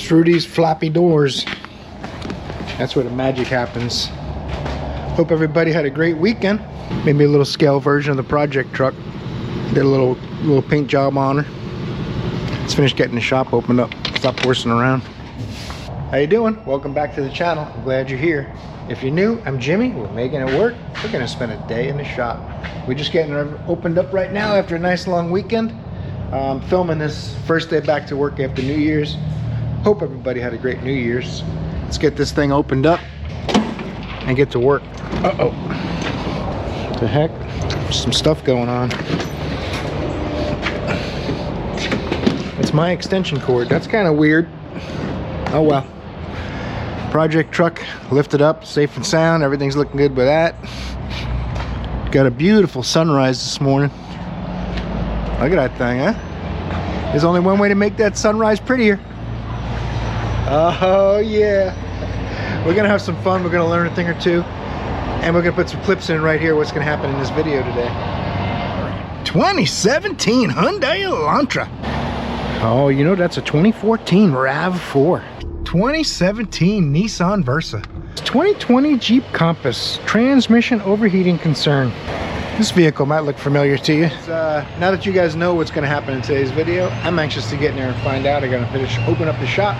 through these floppy doors. That's where the magic happens. Hope everybody had a great weekend. Maybe a little scale version of the project truck. Did a little paint job on her. Let's finish getting the shop opened up. Stop horsing around. How you doing? Welcome back to the channel. I'm glad you're here. If you're new, I'm Jimmy. We're making it work. We're gonna spend a day in the shop. We're just getting opened up right now after a nice long weekend. I'm filming this first day back to work after New Year's. Hope everybody had a great New Year's. Let's get this thing opened up and get to work. Uh-oh. What the heck? There's some stuff going on. It's my extension cord. That's kind of weird. Oh well. Project truck lifted up, safe and sound. Everything's looking good with that. Got a beautiful sunrise this morning. Look at that thing, huh? There's only one way to make that sunrise prettier. Oh yeah. We're gonna have some fun. We're gonna learn a thing or two. And we're gonna put some clips in right here. What's gonna happen in this video today. 2017 Hyundai Elantra. Oh, you know, that's a 2014 RAV4. 2017 Nissan Versa. 2020 Jeep Compass. Transmission overheating concern. This vehicle might look familiar to you. Now that you guys know what's going to happen in today's video, I'm anxious to get in there and find out. I'm going to open up the shop.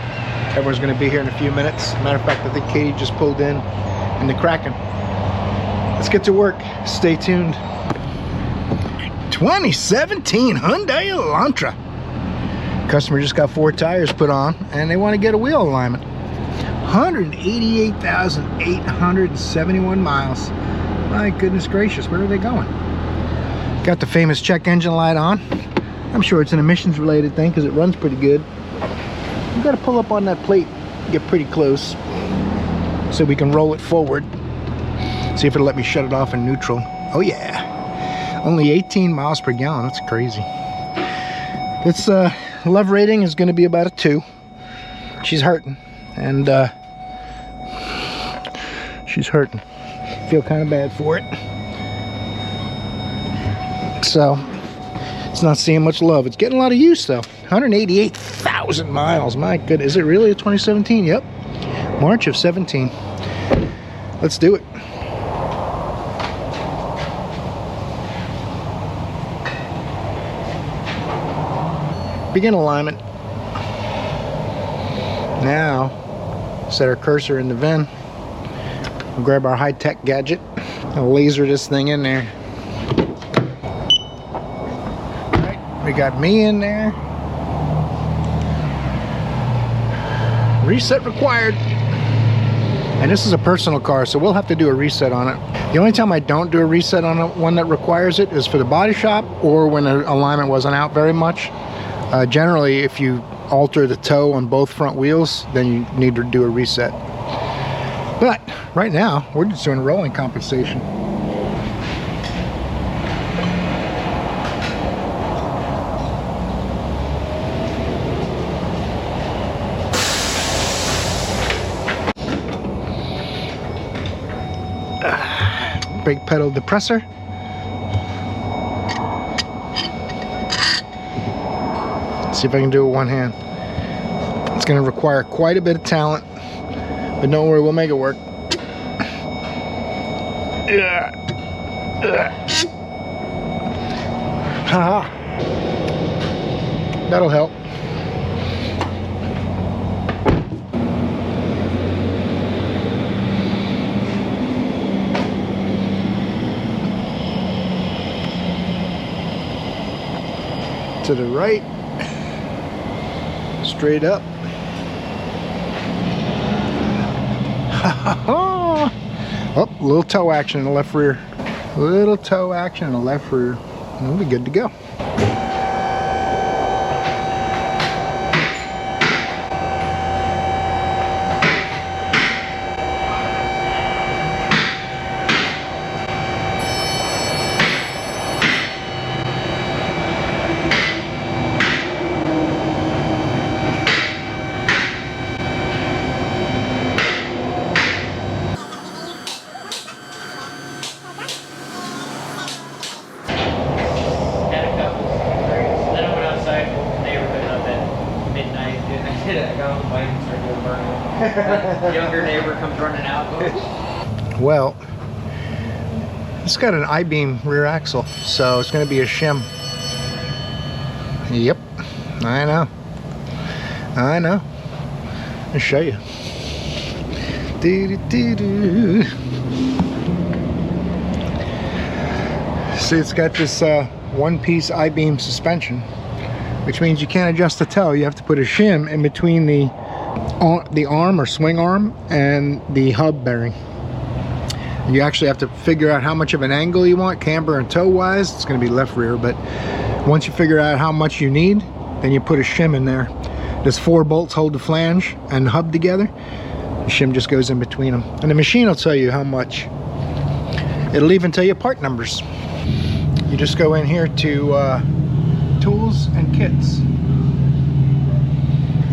Everyone's going to be here in a few minutes. Matter of fact, I think Katie just pulled in the Kraken. Let's get to work. Stay tuned. 2017 Hyundai Elantra. Customer just got 4 tires put on and they want to get a wheel alignment. 188,871 miles. My goodness gracious, where are they going? Got the famous check engine light on. I'm sure it's an emissions related thing because it runs pretty good. You got to pull up on that plate, get pretty close so we can roll it forward. See if it'll let me shut it off in neutral. Oh yeah, only 18 miles per gallon. That's crazy. It's love rating is going to be about a 2. She's hurting, and she's hurting. Feel kind of bad for it. So it's not seeing much love. It's getting a lot of use though. 188,000 miles. My goodness, is it really a 2017? Yep, March of 17. Let's do it. Begin alignment. Now, set our cursor in the VIN. We'll grab our high-tech gadget and laser this thing in there. All right, we got me in there. Reset required. And this is a personal car, so we'll have to do a reset on it. The only time I don't do a reset on one that requires it is for the body shop or when the alignment wasn't out very much. Generally, if you alter the toe on both front wheels, then you need to do a reset. But right now, we're just doing rolling compensation. Brake pedal depressor. See if I can do it one hand. It's going to require quite a bit of talent, but don't worry, we'll make it work. Haha. That'll help. To the right. Straight up. Oh, a little toe action in the left rear. Little toe action in the left rear. And we'll be good to go. can start doing burning. Younger neighbor comes running out. Well, it's got an I-beam rear axle, so it's going to be a shim. Yep, I know. I'll show you. See, it's got this one-piece I-beam suspension, which means you can't adjust the toe. You have to put a shim in between the arm or swing arm and the hub bearing. You actually have to figure out how much of an angle you want, camber and toe wise. It's going to be left rear, but once you figure out how much you need, then you put a shim in there. There's 4 bolts hold the flange and the hub together. The shim just goes in between them, and the machine will tell you how much. It'll even tell you part numbers. You just go in here to tools and kits.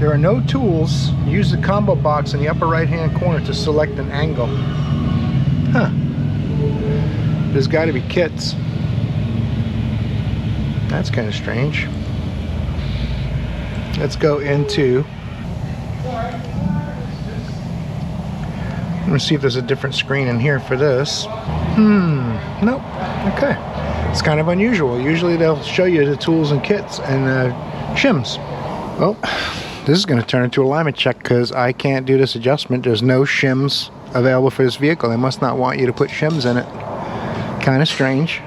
There are no tools. Use the combo box in the upper right hand corner to select an angle. Huh. There's got to be kits. That's kind of strange. Let's go into... I'm going to see if there's a different screen in here for this. Nope. Okay. It's kind of unusual. Usually they'll show you the tools and kits and shims. Well, this is going to turn into a alignment check because I can't do this adjustment. There's no shims available for this vehicle. They must not want you to put shims in it. Kind of strange.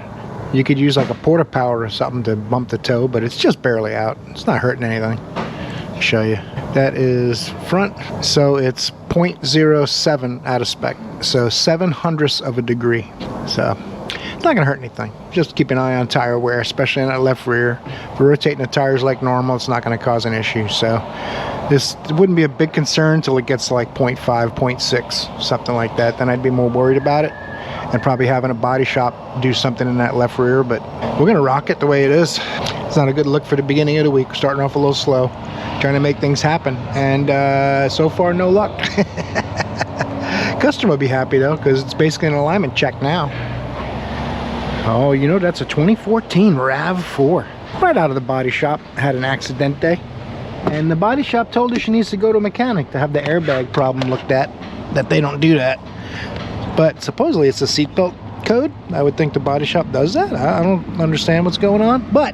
You could use like a porta power or something to bump the toe, but it's just barely out. It's not hurting anything. I'll show you. That is front, so it's 0.07 out of spec, so 7/100ths of a degree. So it's not gonna hurt anything. Just keep an eye on tire wear, especially in that left rear. If we're rotating the tires like normal, it's not gonna cause an issue. So this wouldn't be a big concern until it gets like 0.5, 0.6, something like that. Then I'd be more worried about it, and probably having a body shop do something in that left rear. But we're gonna rock it the way it is. It's not a good look for the beginning of the week. We're starting off a little slow, trying to make things happen, and so far no luck. Customer will be happy though, because it's basically an alignment check now. Oh, you know, that's a 2014 RAV4. Right out of the body shop. Had an accident day, and the body shop told her she needs to go to a mechanic to have the airbag problem looked at. That they don't do that, but supposedly it's a seatbelt code. I would think the body shop does that. I don't understand what's going on, but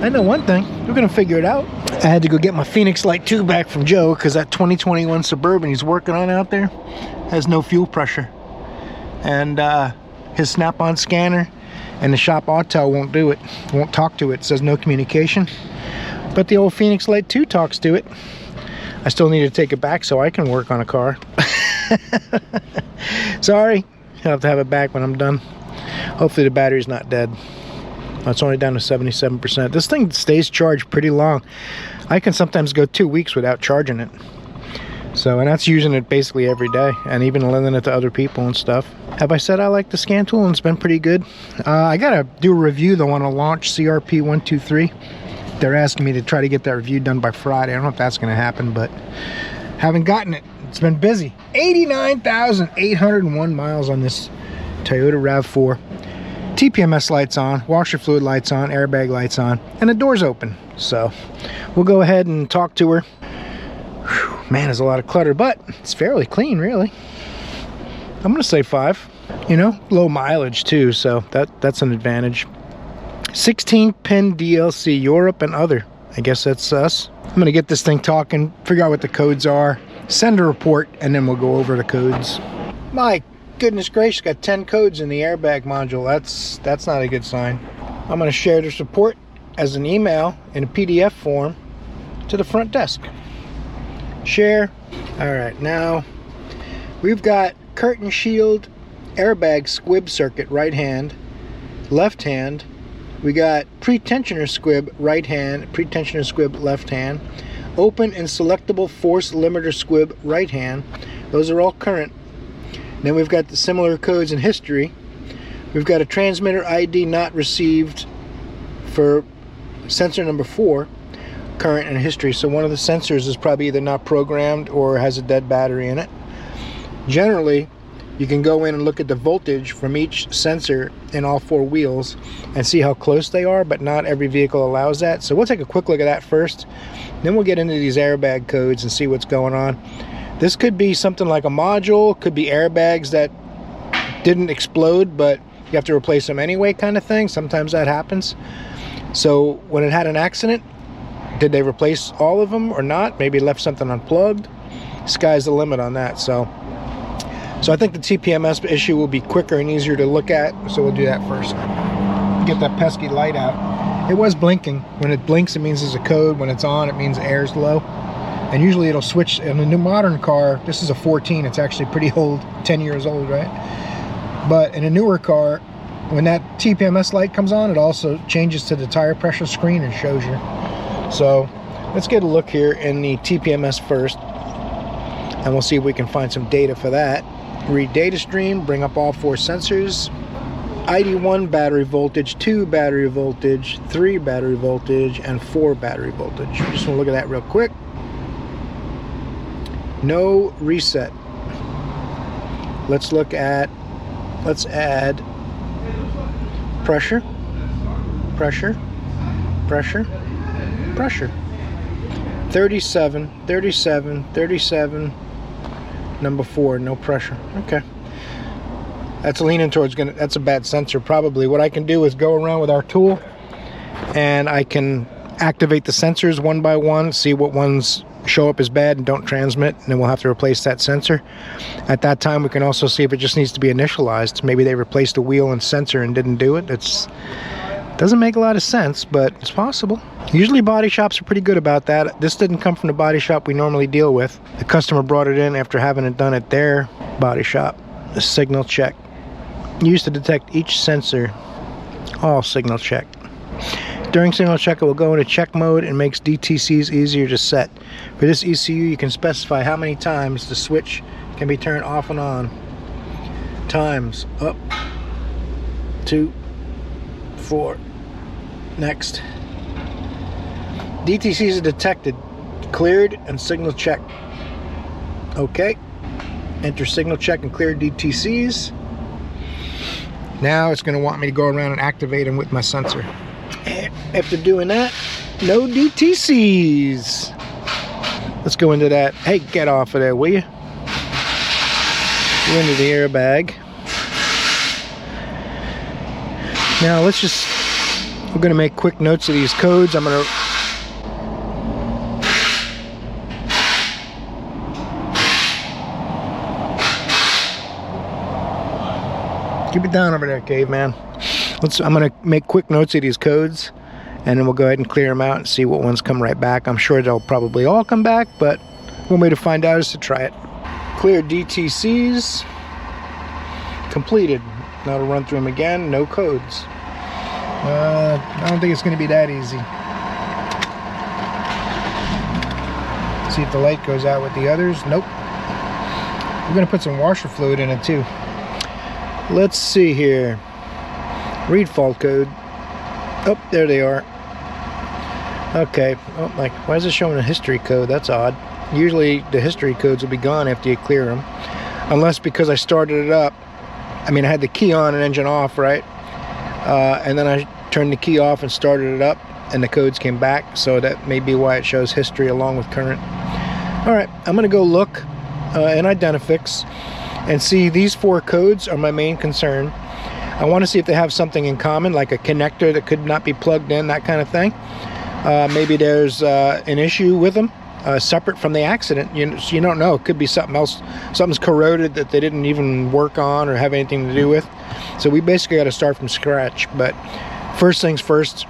I know one thing. We're gonna figure it out. I had to go get my Phoenix Light 2 back from Joe because that 2021 Suburban he's working on out there has no fuel pressure, and his snap-on scanner and the shop auto won't do it, won't talk to it. It says no communication, but the old Phoenix Light 2 talks to it. I still need to take it back so I can work on a car. Sorry, I'll have to have it back when I'm done. Hopefully the battery's not dead. It's only down to 77%. This thing stays charged pretty long. I can sometimes go 2 weeks without charging it. So, and that's using it basically every day, and even lending it to other people and stuff. Have I said I like the scan tool and it's been pretty good? I gotta do a review though on a launch CRP123. They're asking me to try to get that review done by Friday. I don't know if that's gonna happen, but haven't gotten it. It's been busy. 89,801 miles on this Toyota RAV4. TPMS lights on, washer fluid lights on, airbag lights on, and the door's open. So we'll go ahead and talk to her. Whew, man, there's a lot of clutter, but it's fairly clean, really. I'm gonna say 5. You know, low mileage too, so that's an advantage. 16-pin DLC, Europe and other. I guess that's us. I'm gonna get this thing talking, figure out what the codes are, send a report, and then we'll go over the codes. My goodness gracious, got 10 codes in the airbag module. That's not a good sign. I'm going to share this report as an email in a PDF form to the front desk. Share. All right, now we've got curtain shield airbag squib circuit right hand, left hand. We got pre-tensioner squib right hand, pre-tensioner squib left hand, open and selectable force limiter squib right hand. Those are all current. Then we've got the similar codes in history. We've got a transmitter ID not received for sensor number 4, current and history. So one of the sensors is probably either not programmed or has a dead battery in it. Generally, you can go in and look at the voltage from each sensor in all 4 wheels and see how close they are, but not every vehicle allows that. So we'll take a quick look at that first, then we'll get into these airbag codes and see what's going on. This could be something like a module, could be airbags that didn't explode, but you have to replace them anyway kind of thing. Sometimes that happens. So when it had an accident, did they replace all of them or not? Maybe left something unplugged. Sky's the limit on that. So I think the TPMS issue will be quicker and easier to look at, so we'll do that first. Get that pesky light out. It was blinking. When it blinks, it means there's a code. When it's on, it means air's low. And usually it'll switch. In a new modern car, this is a 14, it's actually pretty old, 10 years old, right? But in a newer car, when that TPMS light comes on, it also changes to the tire pressure screen and shows you. So let's get a look here in the TPMS first, and we'll see if we can find some data for that. Read data stream, bring up all 4 sensors. ID1 battery voltage, 2 battery voltage, 3 battery voltage, and 4 battery voltage. We just want to look at that real quick. No reset. Let's add pressure, pressure, pressure, pressure. 37, 37, 37. Number 4, no pressure. Okay. That's leaning towards that's a bad sensor probably. What I can do is go around with our tool and I can activate the sensors one by one, see what ones show up as bad and don't transmit, and then we'll have to replace that sensor. At that time, we can also see if it just needs to be initialized. Maybe they replaced the wheel and sensor and didn't do it. Doesn't make a lot of sense, but it's possible. Usually body shops are pretty good about that. This didn't come from the body shop we normally deal with. The customer brought it in after having it done at their body shop. The signal check. Used to detect each sensor. All signal check. During signal check, it will go into check mode and makes DTCs easier to set. For this ECU, you can specify how many times the switch can be turned off and on. Times. Up. 2. 4. Next. DTCs are detected. Cleared and signal check. Okay. Enter signal check and clear DTCs. Now it's going to want me to go around and activate them with my sensor. After doing that, no DTCs. Let's go into that. Hey, get off of there, will you? Go into the airbag. Now we're going to make quick notes of these codes. I'm going to keep it down over there, caveman. I'm going to make quick notes of these codes, and then we'll go ahead and clear them out and see what ones come right back. I'm sure they'll probably all come back, but one way to find out is to try it. Clear DTCs. Completed. Now to run through them again. No codes. I don't think it's going to be that easy. See if the light goes out with the others. Nope. We're going to put some washer fluid in it too. Let's see here. Read fault code. Oh, there they are. Okay. Oh, like, why is it showing a history code? That's odd. Usually the history codes will be gone after you clear them. Unless because I started it up. I mean, I had the key on and engine off, right? And then I turned the key off and started it up, and the codes came back. So that may be why it shows history along with current. All right, I'm going to go look in Identifix and see these 4 codes are my main concern. I want to see if they have something in common, like a connector that could not be plugged in, that kind of thing. Maybe there's an issue with them separate from the accident. You don't know. It could be something else. Something's corroded that they didn't even work on or have anything to do with. So we basically got to start from scratch. But first things first,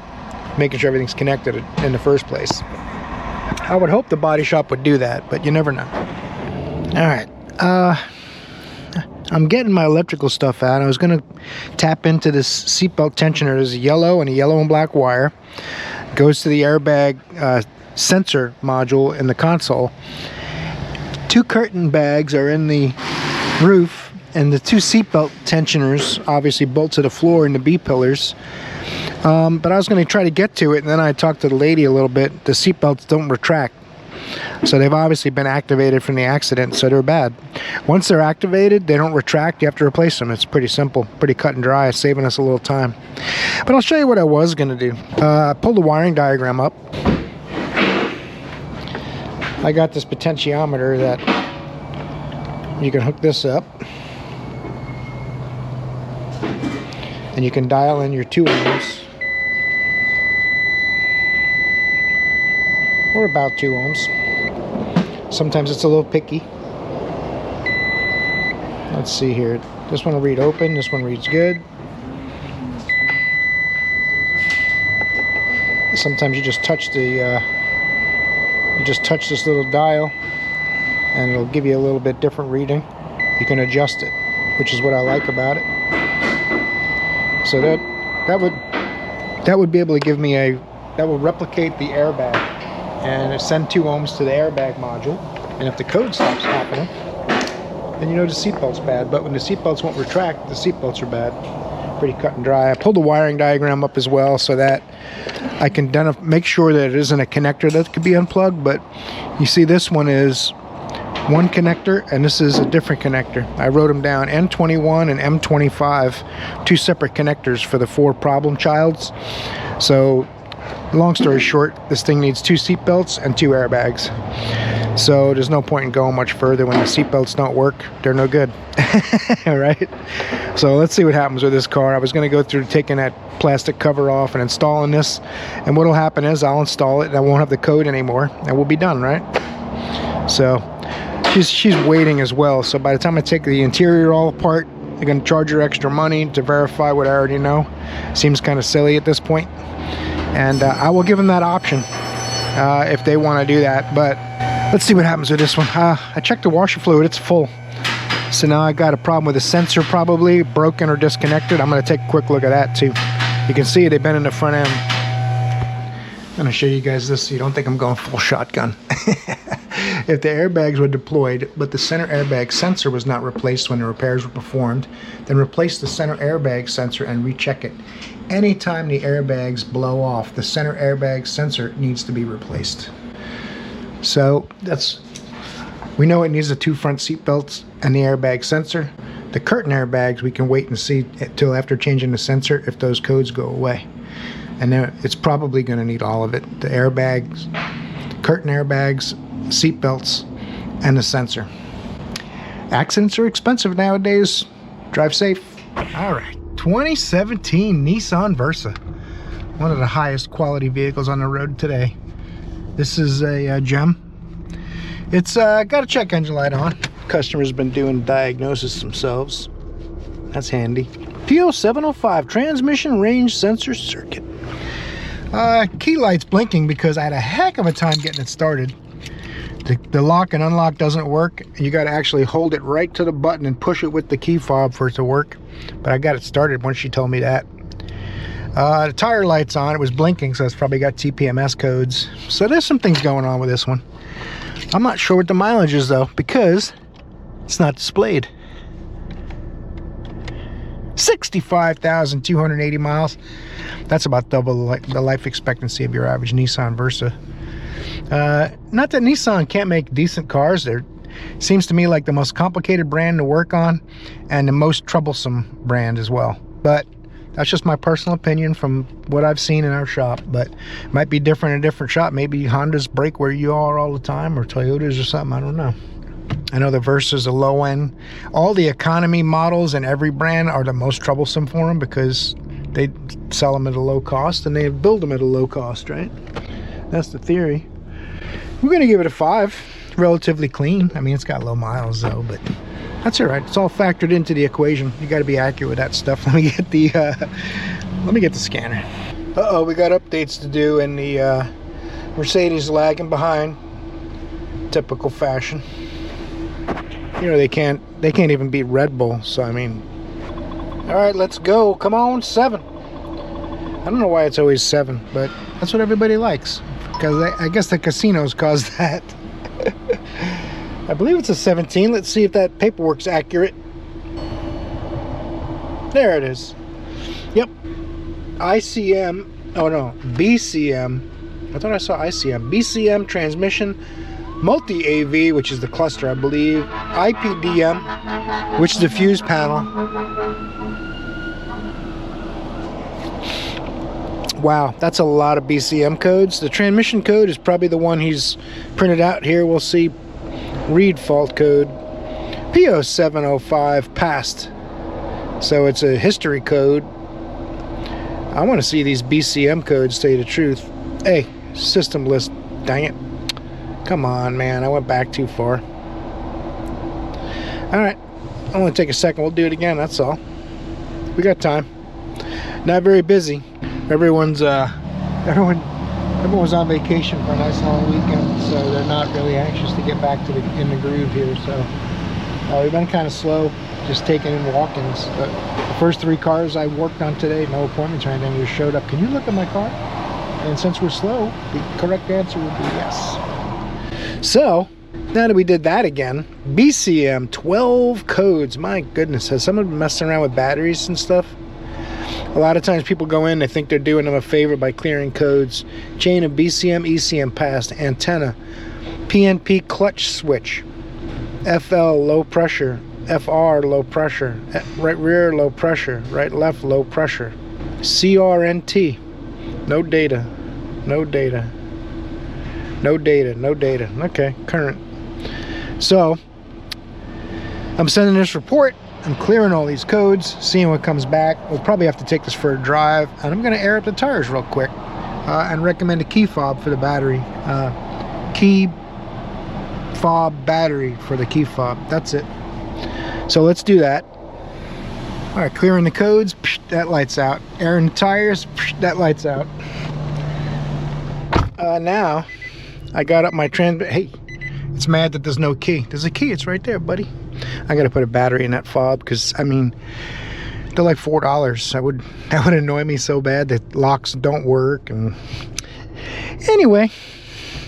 making sure everything's connected in the first place. I would hope the body shop would do that, but you never know. All right. I'm getting my electrical stuff out. I was going to tap into this seatbelt tensioner. There's a yellow and black wire. It goes to the airbag sensor module in the console. 2 curtain bags are in the roof, and the 2 seatbelt tensioners obviously bolt to the floor in the B-pillars. But I was going to try to get to it, and then I talked to the lady a little bit. The seatbelts don't retract. So they've obviously been activated from the accident, so they're bad. Once they're activated, they don't retract. You have to replace them. It's pretty simple, pretty cut and dry, saving us a little time. But I'll show you what I was going to do. I pulled the wiring diagram up. I got this potentiometer that you can hook this up. And you can dial in your 2 ohms. Or about 2 ohms. Sometimes it's a little picky. Let's see here. This one will read open, this one reads good. Sometimes you just touch the this little dial and it'll give you a little bit different reading. You can adjust it, which is what I like about it. So that would be able to give me that will replicate the airbag and send 2 ohms to the airbag module. And if the code stops happening, then you know the seatbelt's bad. But when the seatbelts won't retract, the seatbelts are bad. Pretty cut and dry. I pulled the wiring diagram up as well so that I can make sure that it isn't a connector that could be unplugged. But you see, this one is one connector and this is a different connector. I wrote them down, M21 and M25, 2 separate connectors for the 4 problem childs. So long story short, this thing needs 2 seat belts and 2 airbags. So there's no point in going much further. When the seat belts don't work, they're no good. Right? So let's see what happens with this car. I was going to go through taking that plastic cover off and installing this, and what will happen is I'll install it and I won't have the code anymore and we'll be done, right? So she's waiting as well. So by the time I take the interior all apart, they're going to charge her extra money to verify what I already know. Seems kind of silly at this point. And I will give them that option if they want to do that. But let's see what happens with this one. I checked the washer fluid, it's full. So now I got a problem with the sensor, probably broken or disconnected. I'm going to take a quick look at that too. You can see they've been in the front end. I'm going to show you guys this so you don't think I'm going full shotgun. If the airbags were deployed, but the center airbag sensor was not replaced when the repairs were performed, then replace the center airbag sensor and recheck it. Anytime the airbags blow off, the center airbag sensor needs to be replaced. So we know it needs the 2 front seat belts and the airbag sensor. The curtain airbags, we can wait and see till after changing the sensor if those codes go away. And then it's probably going to need all of it. The airbags, curtain airbags, seat belts, and the sensor. Accidents are expensive nowadays. Drive safe. All right, 2017 Nissan Versa. One of the highest quality vehicles on the road today. This is a gem. It's got a check engine light on. Customer's been doing diagnosis themselves. That's handy. P0705 transmission range sensor circuit. Key light's blinking because I had a heck of a time getting it started. The lock and unlock doesn't work. You got to actually hold it right to the button and push it with the key fob for it to work. But I got it started once she told me that. The tire light's on. It was blinking, so it's probably got TPMS codes. So there's some things going on with this one. I'm not sure what the mileage is though, because it's not displayed. 65,280 miles. That's about double the life expectancy of your average Nissan Versa. Not that Nissan can't make decent cars. They're seems to me like the most complicated brand to work on and the most troublesome brand as well. But that's just my personal opinion from what I've seen in our shop. But it might be different in a different shop. Maybe Hondas break where you are all the time, or Toyotas or something. I don't know. I know the Versa's a low end. All the economy models in every brand are the most troublesome for them because they sell them at a low cost and they build them at a low cost, right? That's the theory. We're going to give it a 5. Relatively clean. I mean, it's got low miles though, but that's all right. It's all factored into the equation. You got to be accurate with that stuff. Let me get the scanner. Uh-oh, we got updates to do, and the Mercedes lagging behind. Typical fashion. You know, they can't even beat Red Bull, so I mean, all right, let's go. Come on, 7. I don't know why it's always 7, but that's what everybody likes, because I guess the casinos caused that. I believe it's a 17. Let's see if that paperwork's accurate. There it is. Yep. ICM. Oh no, BCM. I thought I saw ICM. BCM transmission, multi-AV, which is the cluster, I believe, IPDM, which is the fuse panel. Wow, that's a lot of BCM codes. The transmission code is probably the one he's printed out here. We'll see. Read fault code. P0705 passed. So it's a history code. I want to see these BCM codes, to tell you the truth. Hey, system list, dang it. Come on, man, I went back too far. Alright, I'll only take a second. We'll do it again, that's all. We got time. Not very busy. Everyone's everyone's on vacation for a nice long weekend, so they're not really anxious to get back to in the groove here. So we've been kind of slow, just taking in walk-ins. But the first 3 cars I worked on today, no appointments or anything, just showed up. Can you look at my car? And since we're slow, the correct answer would be yes. So now that we did that again, BCM 12 codes. My goodness, has someone been messing around with batteries and stuff? A lot of times people go in, they think they're doing them a favor by clearing codes. Chain of BCM, ECM passed, antenna, PNP clutch switch, FL low pressure, FR low pressure, right rear low pressure, right left low pressure, CRNT, no data, no data, no data, no data. Okay, current. So I'm sending this report. I'm clearing all these codes, seeing what comes back. We'll probably have to take this for a drive, and I'm going to air up the tires real quick and recommend a key fob for the battery. Key fob battery for the key fob. That's it. So let's do that. All right, clearing the codes, that lights out. Airing the tires, that lights out. Now I got up my hey, it's mad that there's no key. There's a key, it's right there, buddy. I gotta put a battery in that fob, because I mean, they're like $4. That would annoy me so bad that locks don't work. And anyway,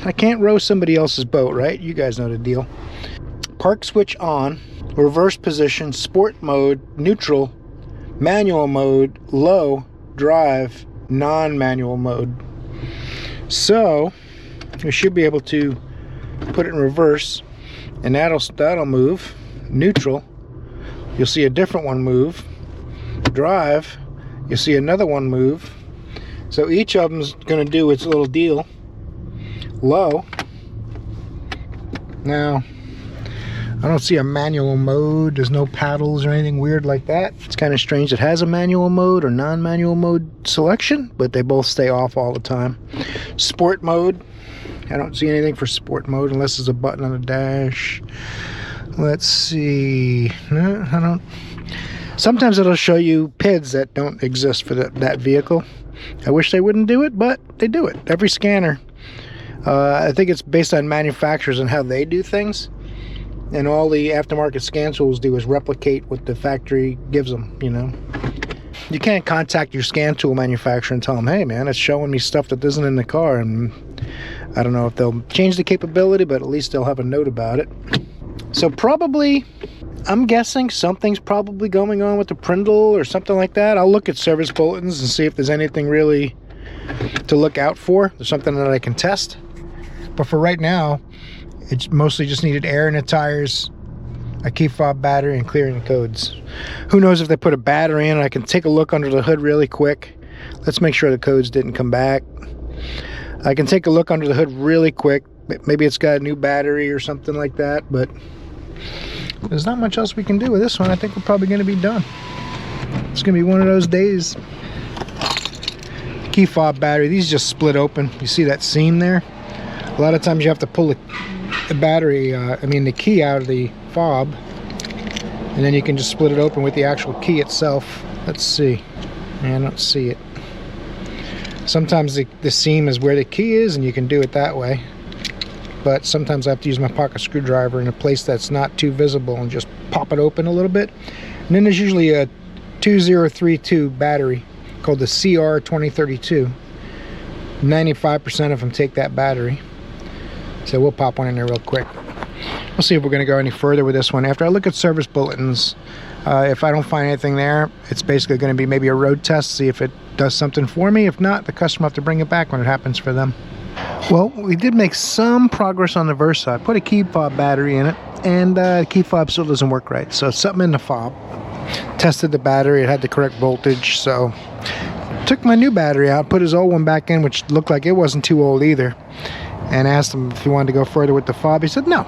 I can't row somebody else's boat, right? You guys know the deal. Park switch on, reverse position, sport mode, neutral, manual mode, low, drive, non-manual mode. So we should be able to put it in reverse, and that'll move. Neutral, you'll see a different one move. Drive, you'll see another one move. So each of them's going to do its little deal. Low, now I don't see a manual mode. There's no paddles or anything weird like that. It's kind of strange it has a manual mode or non-manual mode selection, but they both stay off all the time. Sport mode, I don't see anything for sport mode unless there's a button on the dash. Let's see. No, I don't. Sometimes it'll show you PIDs that don't exist for that vehicle. I wish they wouldn't do it, but they do it. Every scanner. I think it's based on manufacturers and how they do things. And all the aftermarket scan tools do is replicate what the factory gives them, you know. You can't contact your scan tool manufacturer and tell them, hey man, it's showing me stuff that isn't in the car. And I don't know if they'll change the capability, but at least they'll have a note about it. So probably, I'm guessing something's probably going on with the Prindle or something like that. I'll look at service bulletins and see if there's anything really to look out for. There's something that I can test. But for right now, it's mostly just needed air in the tires, a key fob battery, and clearing the codes. Who knows if they put a battery in? I can take a look under the hood really quick. Let's make sure the codes didn't come back. I can take a look under the hood really quick. Maybe it's got a new battery or something like that, but there's not much else we can do with this one. I think we're probably going to be done. It's going to be one of those days. Key fob battery, these just split open. You see that seam there? A lot of times you have to pull the battery, the key out of the fob, and then you can just split it open with the actual key itself. Let's see. I don't see it. Sometimes the seam is where the key is, and you can do it that way. But sometimes I have to use my pocket screwdriver in a place that's not too visible and just pop it open a little bit. And then there's usually a 2032 battery called the CR2032. 95% of them take that battery. So we'll pop one in there real quick. We'll see if we're going to go any further with this one. After I look at service bulletins, if I don't find anything there, it's basically going to be maybe a road test, see if it does something for me. If not, the customer will have to bring it back when it happens for them. Well, we did make some progress on the Versa. I put a key fob battery in it, and the key fob still doesn't work right. So something in the fob. Tested the battery, it had the correct voltage, so took my new battery out, put his old one back in, which looked like it wasn't too old either, and asked him if he wanted to go further with the fob. He said no.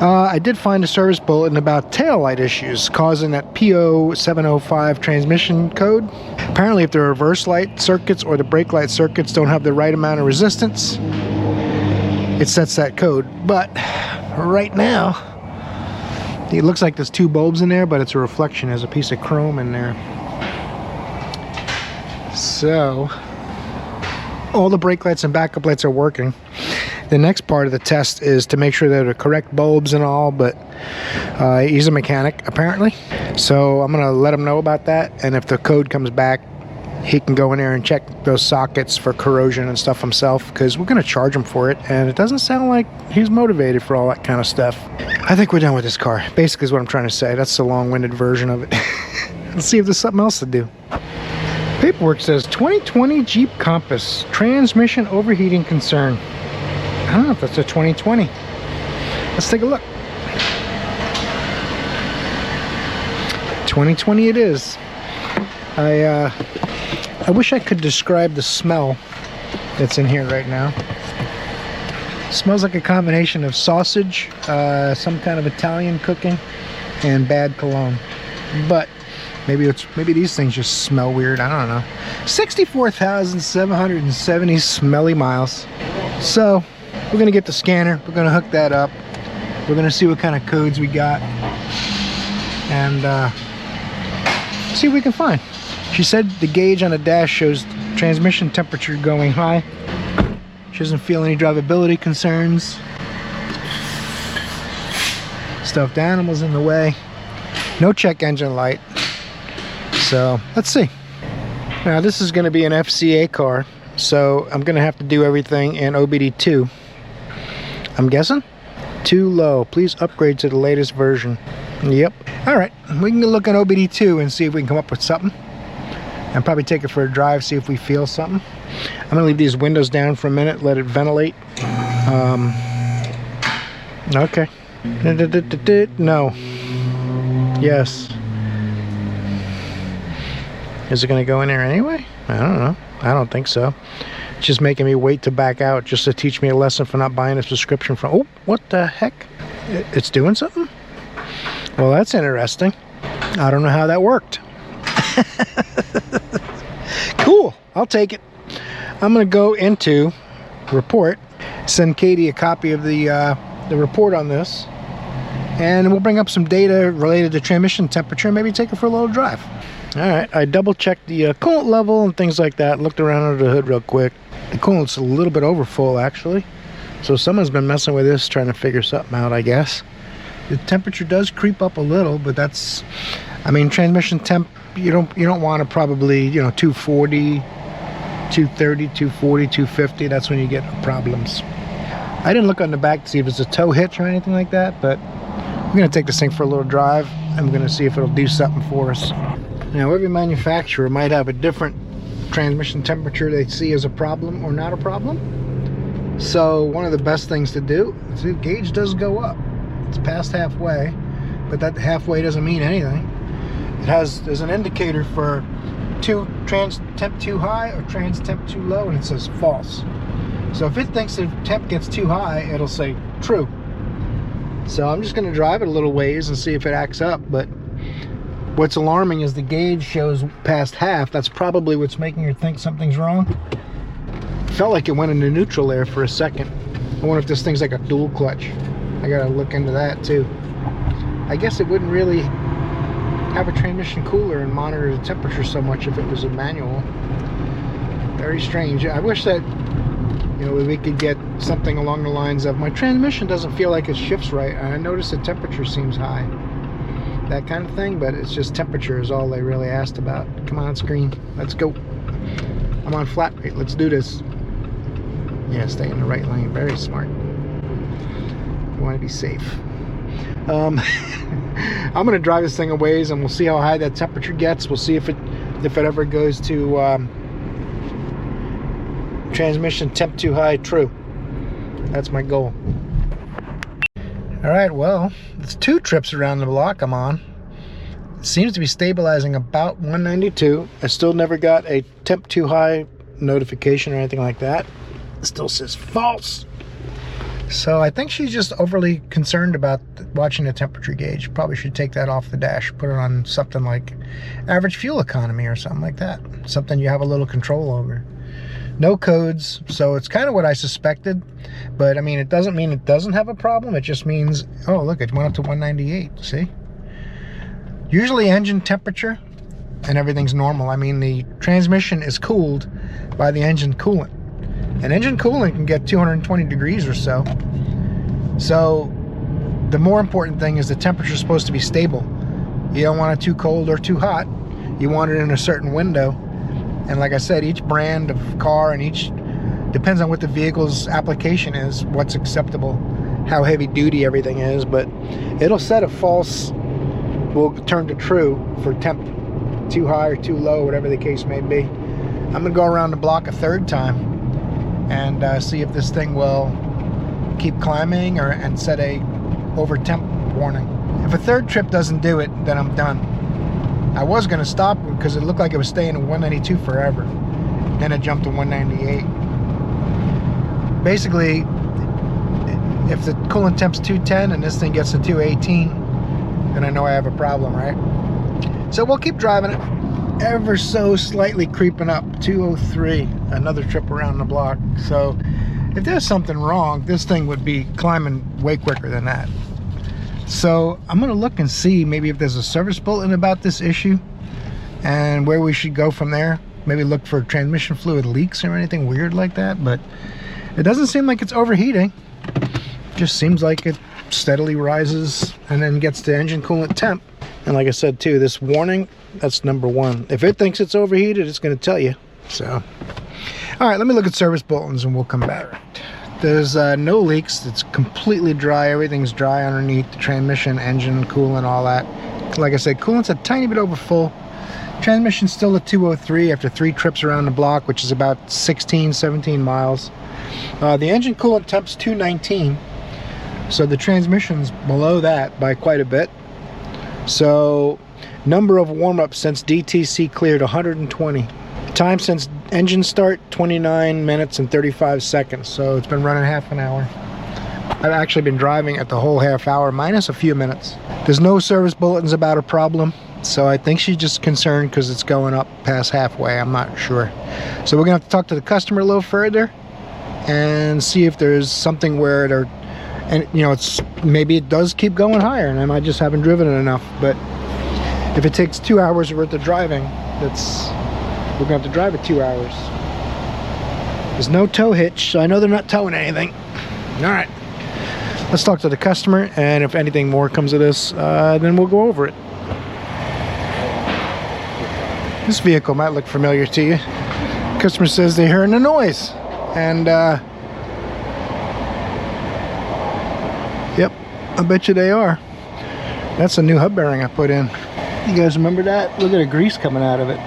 I did find a service bulletin about tail light issues causing that P0705 transmission code. Apparently, if the reverse light circuits or the brake light circuits don't have the right amount of resistance, it sets that code. But right now, it looks like there's two bulbs in there, but it's a reflection. There's a piece of chrome in there. So, all the brake lights and backup lights are working. The next part of the test is to make sure they're the correct bulbs and all, but he's a mechanic apparently. So I'm gonna let him know about that, and if the code comes back, he can go in there and check those sockets for corrosion and stuff himself, because we're gonna charge him for it, and it doesn't sound like he's motivated for all that kind of stuff. I think we're done with this car, basically is what I'm trying to say. That's the long-winded version of it. Let's see if there's something else to do. Paperwork says 2020 Jeep Compass, transmission overheating concern. I don't know if that's a 2020. Let's take a look. 2020 it is. I wish I could describe the smell that's in here right now. It smells like a combination of sausage, some kind of Italian cooking, and bad cologne. But maybe these things just smell weird. I don't know. 64,770 smelly miles. So we're gonna get the scanner, we're gonna hook that up, we're gonna see what kind of codes we got, and see what we can find. She said the gauge on the dash shows transmission temperature going high. She doesn't feel any drivability concerns. Stuffed animals in the way. No check engine light. So let's see. Now this is gonna be an FCA car, so I'm gonna have to do everything in OBD2. I'm guessing? Too low. Please upgrade to the latest version. Yep. Alright, we can look at OBD2 and see if we can come up with something. And probably take it for a drive, see if we feel something. I'm going to leave these windows down for a minute, let it ventilate. Okay. No. Yes. Is it going to go in there anyway? I don't know. I don't think so. It's just making me wait to back out just to teach me a lesson for not buying a subscription from... Oh, what the heck? It's doing something? Well, that's interesting. I don't know how that worked. Cool. I'll take it. I'm going to go into report, send Katie a copy of the report on this, and we'll bring up some data related to transmission temperature and maybe take it for a little drive. Alright, I double checked the coolant level and things like that, looked around under the hood real quick. The coolant's a little bit over full actually, so someone's been messing with this trying to figure something out, I guess. The temperature does creep up a little, but that's, I mean, transmission temp, you don't want to probably, you know, 240, 230, 240, 250, that's when you get problems. I didn't look on the back to see if it's a tow hitch or anything like that, but we're going to take this thing for a little drive and we're going to see if it'll do something for us. Now, every manufacturer might have a different transmission temperature they see as a problem or not a problem. So one of the best things to do is the gauge does go up. It's past halfway, but that halfway doesn't mean anything. There's an indicator for trans temp too high or trans temp too low, and it says false. So if it thinks the temp gets too high, it'll say true. So I'm just going to drive it a little ways and see if it acts up. But what's alarming is the gauge shows past half. That's probably what's making her think something's wrong. Felt like it went into neutral there for a second. I wonder if this thing's like a dual clutch. I gotta look into that too. I guess it wouldn't really have a transmission cooler and monitor the temperature so much if it was a manual. Very strange. I wish that, you know, we could get something along the lines of, my transmission doesn't feel like it shifts right. I notice the temperature seems high. That kind of thing, but it's just temperature is all they really asked about. Come on, screen. Let's go. I'm on flat rate. Let's do this. Yeah, stay in the right lane. Very smart. You want to be safe. I'm going to drive this thing a ways and we'll see how high that temperature gets. We'll see if it ever goes to transmission temp too high true. That's my goal. All right, well, it's 2 trips around the block I'm on. It seems to be stabilizing about 192. I still never got a temp too high notification or anything like that. It still says false. So I think she's just overly concerned about watching the temperature gauge. Probably should take that off the dash, put it on something like average fuel economy or something like that. Something you have a little control over. No codes, so it's kind of what I suspected. But I mean, it doesn't mean it doesn't have a problem. It just means, oh look, it went up to 198, see? Usually engine temperature and everything's normal. I mean, the transmission is cooled by the engine coolant. And engine coolant can get 220 degrees or so. So the more important thing is the temperature is supposed to be stable. You don't want it too cold or too hot. You want it in a certain window. And like I said, each brand of car and each depends on what the vehicle's application is, what's acceptable, how heavy duty everything is. But it'll set a false, will turn to true for temp too high or too low, whatever the case may be. I'm gonna go around the block a 3rd time and see if this thing will keep climbing and set a over temp warning. If a 3rd trip doesn't do it, then I'm done. I was gonna stop because it looked like it was staying at 192 forever. Then it jumped to 198. Basically, if the coolant temp's 210 and this thing gets to 218, then I know I have a problem, right? So we'll keep driving it. Ever so slightly creeping up, 203, another trip around the block. So if there's something wrong, this thing would be climbing way quicker than that. So I'm gonna look and see maybe if there's a service bulletin about this issue and where we should go from there. Maybe look for transmission fluid leaks or anything weird like that, but it doesn't seem like it's overheating. Just seems like it steadily rises and then gets to engine coolant temp. And like I said too, this warning, that's number 1. If it thinks it's overheated, it's going to tell you. So, all right, let me look at service bulletins and we'll come back. There's no leaks. It's completely dry. Everything's dry underneath the transmission, engine, coolant, all that. Like I said, coolant's a tiny bit over full. Transmission's still at 203 after 3 trips around the block, which is about 16, 17 miles. The engine coolant temp's 219. So the transmission's below that by quite a bit. So number of warm-ups since DTC cleared, 120. Time since engine start, 29 minutes and 35 seconds. So it's been running half an hour. I've actually been driving at the whole half hour minus a few minutes. There's no service bulletins about a problem. So I think she's just concerned because it's going up past halfway. I'm not sure. So we're gonna have to talk to the customer a little further and see if there's something where they're, and you know, it's maybe it does keep going higher and I just haven't driven it enough. But if it takes 2 hours worth of driving, we're gonna have to drive it 2 hours. There's no tow hitch, so I know they're not towing anything. All right, let's talk to the customer, and if anything more comes of this, then we'll go over it. This vehicle might look familiar to you. Customer says they're hearing a noise, and yep, I bet you they are. That's a new hub bearing I put in. You guys remember that? Look at the grease coming out of it.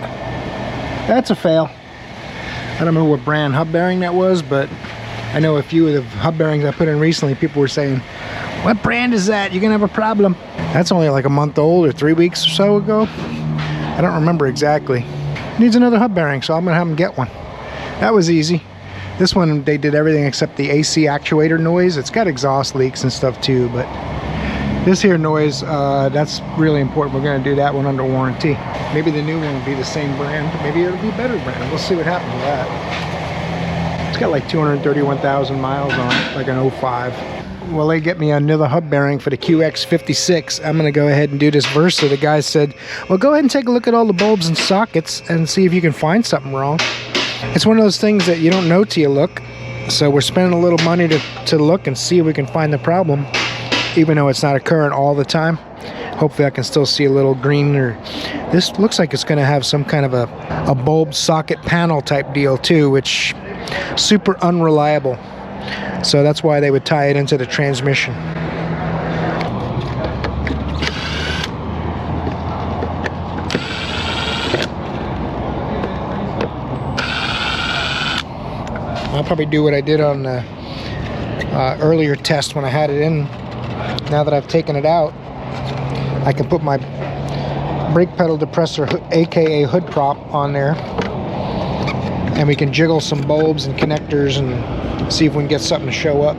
That's a fail. I don't remember what brand hub bearing that was, but I know a few of the hub bearings I put in recently, people were saying, what brand is that? You're gonna have a problem. That's only like a month old or 3 weeks or so ago. I don't remember exactly. Needs another hub bearing, so I'm gonna have them get one. That was easy. This one, they did everything except the AC actuator noise. It's got exhaust leaks and stuff too, but this here noise, that's really important. We're gonna do that one under warranty. Maybe the new one will be the same brand. Maybe it'll be a better brand. We'll see what happens with that. It's got like 231,000 miles on it, like an 05. Well, they get me another hub bearing for the QX56. I'm gonna go ahead and do this Versa. The guy said, well, go ahead and take a look at all the bulbs and sockets and see if you can find something wrong. It's one of those things that you don't know till you look. So we're spending a little money to look and see if we can find the problem, even though it's not occurring all the time. Hopefully I can still see a little green, or this looks like it's gonna have some kind of a bulb socket panel type deal too, which super unreliable. So that's why they would tie it into the transmission. I'll probably do what I did on the earlier test when I had it in. Now that I've taken it out, I can put my brake pedal depressor, aka hood prop, on there, and we can jiggle some bulbs and connectors and see if we can get something to show up.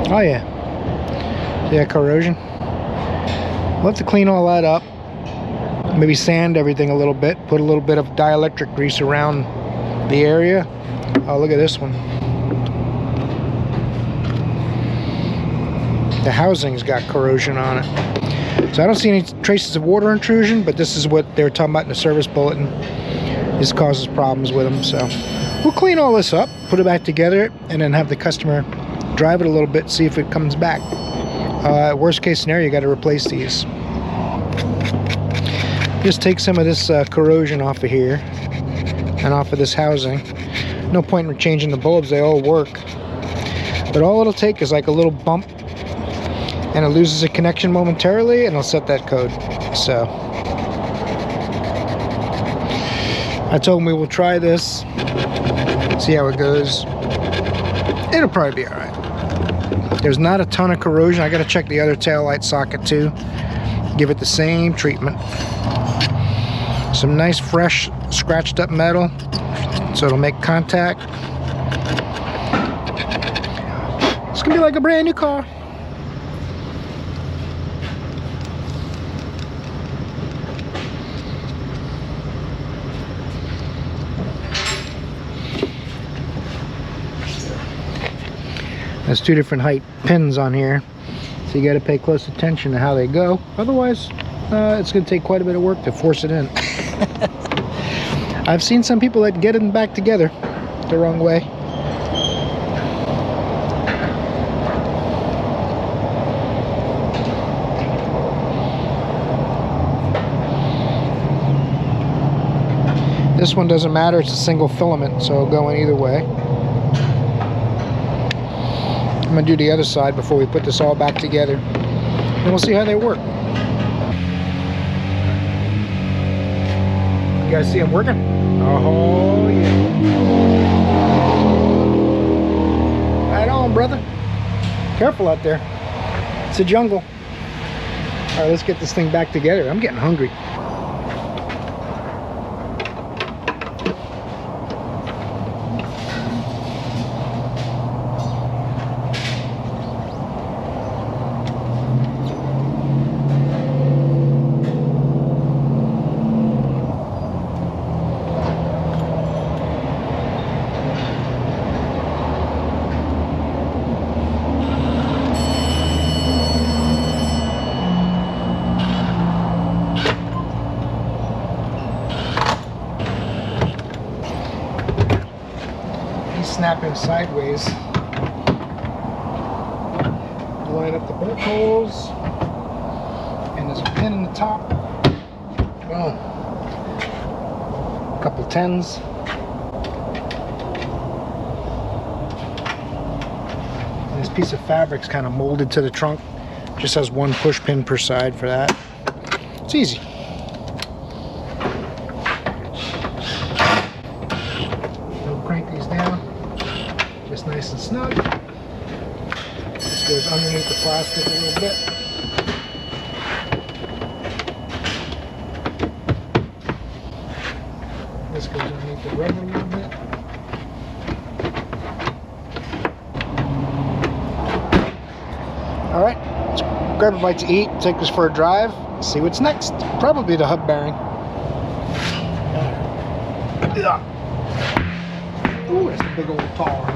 Oh yeah. Yeah, corrosion. We'll have to clean all that up. Maybe sand everything a little bit. Put a little bit of dielectric grease around the area. Oh, look at this one. The housing's got corrosion on it. So I don't see any traces of water intrusion, but this is what they were talking about in the service bulletin. This causes problems with them. So we'll clean all this up, put it back together, and then have the customer drive it a little bit, see if it comes back. Worst case scenario, you got to replace these. Just take some of this corrosion off of here and off of this housing. No point in changing the bulbs, they all work. But all it'll take is like a little bump, and it loses a connection momentarily, and it'll set that code. So I told him we will try this, see how it goes. It'll probably be all right. There's not a ton of corrosion. I got to check the other taillight socket too. Give it the same treatment. Some nice fresh scratched up metal, so it'll make contact. It's gonna be like a brand new car. There's two different height pins on here, so you got to pay close attention to how they go. Otherwise, it's going to take quite a bit of work to force it in. I've seen some people that get them back together the wrong way. This one doesn't matter, it's a single filament, so it'll go in either way. I'm going to do the other side before we put this all back together, and we'll see how they work. You guys see them working? Oh yeah. Right on, brother. Careful out there. It's a jungle. All right, let's get this thing back together. I'm getting hungry. Snapping sideways. Line up the bolt holes, and there's a pin in the top. Boom. A couple 10s. And this piece of fabric's kind of molded to the trunk. Just has one push pin per side for that. It's easy. Crank these down. Just nice and snug. This goes underneath the plastic a little bit. This goes underneath the rubber a little bit. Alright, let's grab a bite to eat, take this for a drive, see what's next. Probably the hub bearing. Ooh, that's a big old tall one.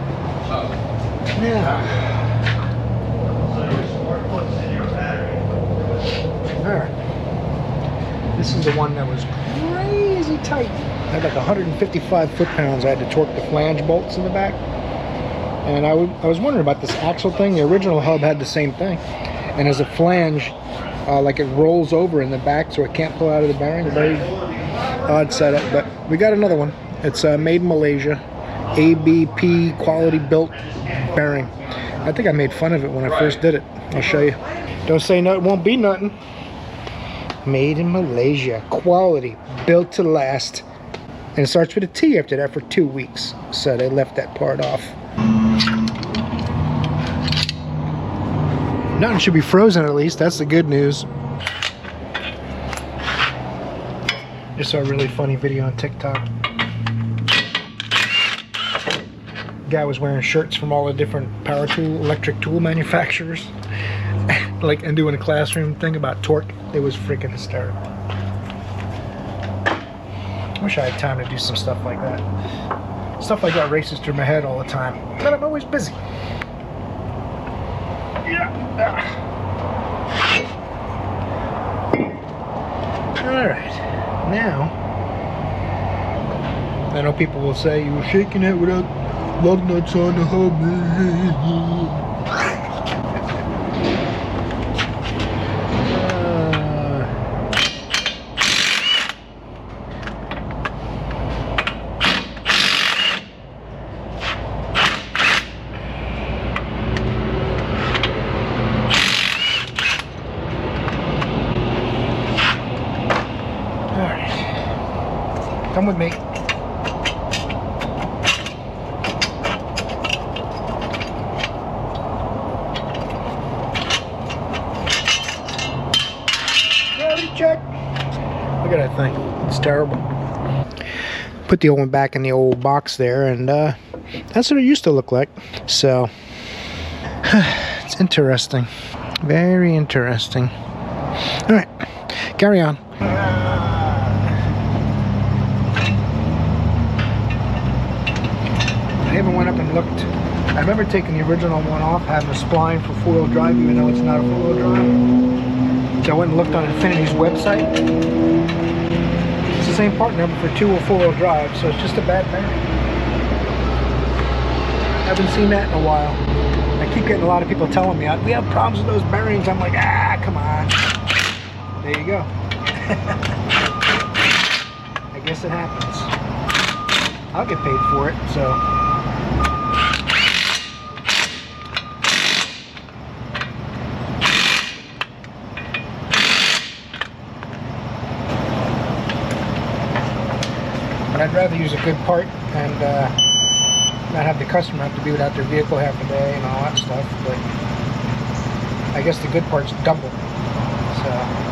Yeah. Alright. This is the one that was crazy tight. I had like 155 foot-pounds. I had to torque the flange bolts in the back. And I was wondering about this axle thing. The original hub had the same thing. And as a flange, like it rolls over in the back so it can't pull out of the bearing. A very odd setup. But we got another one. It's made in Malaysia. ABP quality built bearing. I think I made fun of it when I first did it. I'll show you. Don't say no, it won't be nothing. Made in Malaysia. Quality. Built to last. And it starts with a T after that for 2 weeks. So they left that part off. Nothing should be frozen at least. That's the good news. Just saw a really funny video on TikTok. Guy was wearing shirts from all the different power tool, electric tool manufacturers. Like, and doing a classroom thing about torque. It was freaking hysterical. I wish I had time to do some stuff like that. Stuff like that races through my head all the time. But I'm always busy. Yeah. Alright. Now, I know people will say you were shaking it without lug nuts on the hub. Come with me. Reality check. Look at that thing. It's terrible. Put the old one back in the old box there, and that's what it used to look like. So, it's interesting. Very interesting. All right, carry on. I even went up and looked. I remember taking the original one off, having a spline for 4-wheel drive, even though it's not a 4-wheel drive. So I went and looked on Infiniti's website. It's the same part number for 2 or 4-wheel drive, so it's just a bad bearing. I haven't seen that in a while. I keep getting a lot of people telling me, we have problems with those bearings. I'm like, come on. There you go. I guess it happens. I'll get paid for it, so. But I'd rather use a good part and not have the customer have to be without their vehicle half a day and all that stuff. But I guess the good part's double. So.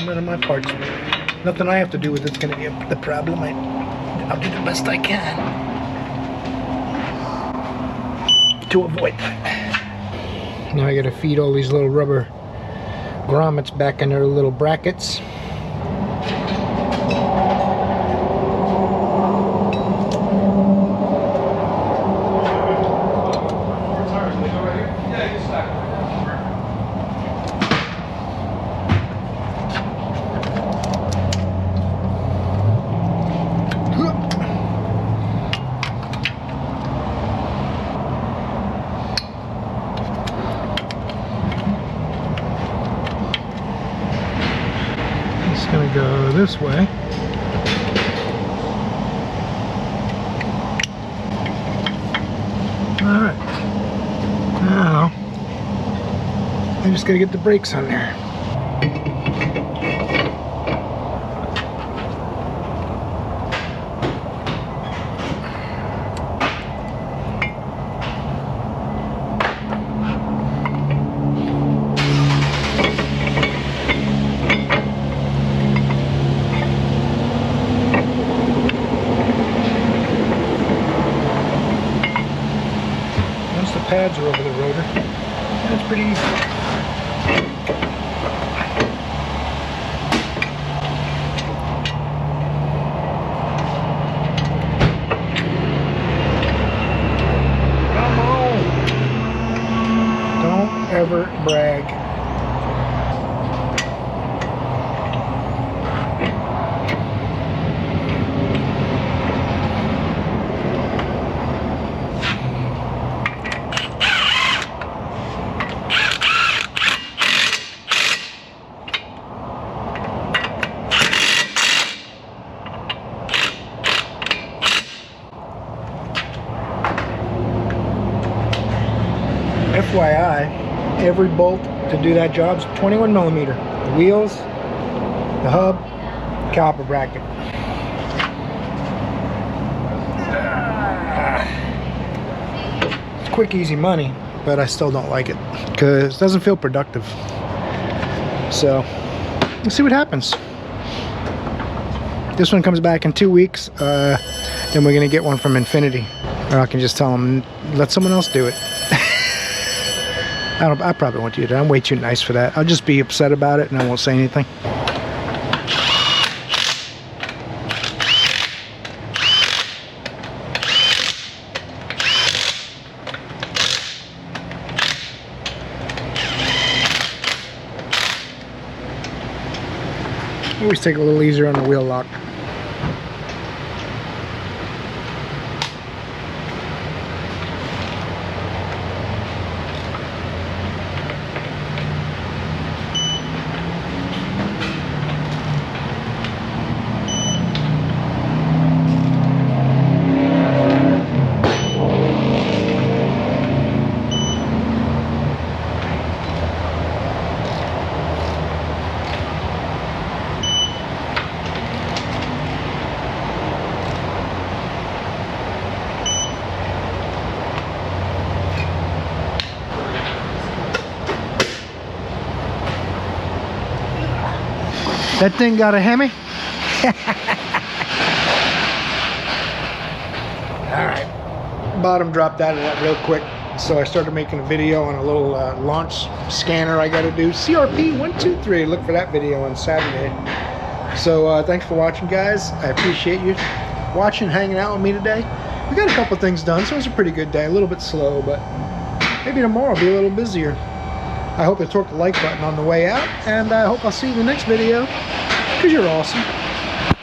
None of my parts. Nothing I have to do with it's going to be the problem. I'll do the best I can to avoid that. Now I got to feed all these little rubber grommets back in their little brackets. Gonna go this way. Alright. Now I just gotta get the brakes on there. Pads are over the rotor. That's pretty easy. Come on! Don't ever brag FYI, every bolt to do that job is 21 millimeter. The wheels, the hub, caliper bracket. It's quick, easy money, but I still don't like it because it doesn't feel productive. So let's see what happens. This one comes back in 2 weeks. Then we're gonna get one from Infiniti, or I can just tell them let someone else do it. I probably won't do that. I'm way too nice for that. I'll just be upset about it and I won't say anything. Always take it a little easier on the wheel lock. That thing got a Hemi? Alright. Bottom dropped out of that real quick. So I started making a video on a little launch scanner I got to do. CRP123. Look for that video on Saturday. So thanks for watching, guys. I appreciate you watching, hanging out with me today. We got a couple things done, so it was a pretty good day. A little bit slow, but maybe tomorrow I'll be a little busier. I hope you torque the like button on the way out, and I hope I'll see you in the next video, because you're awesome.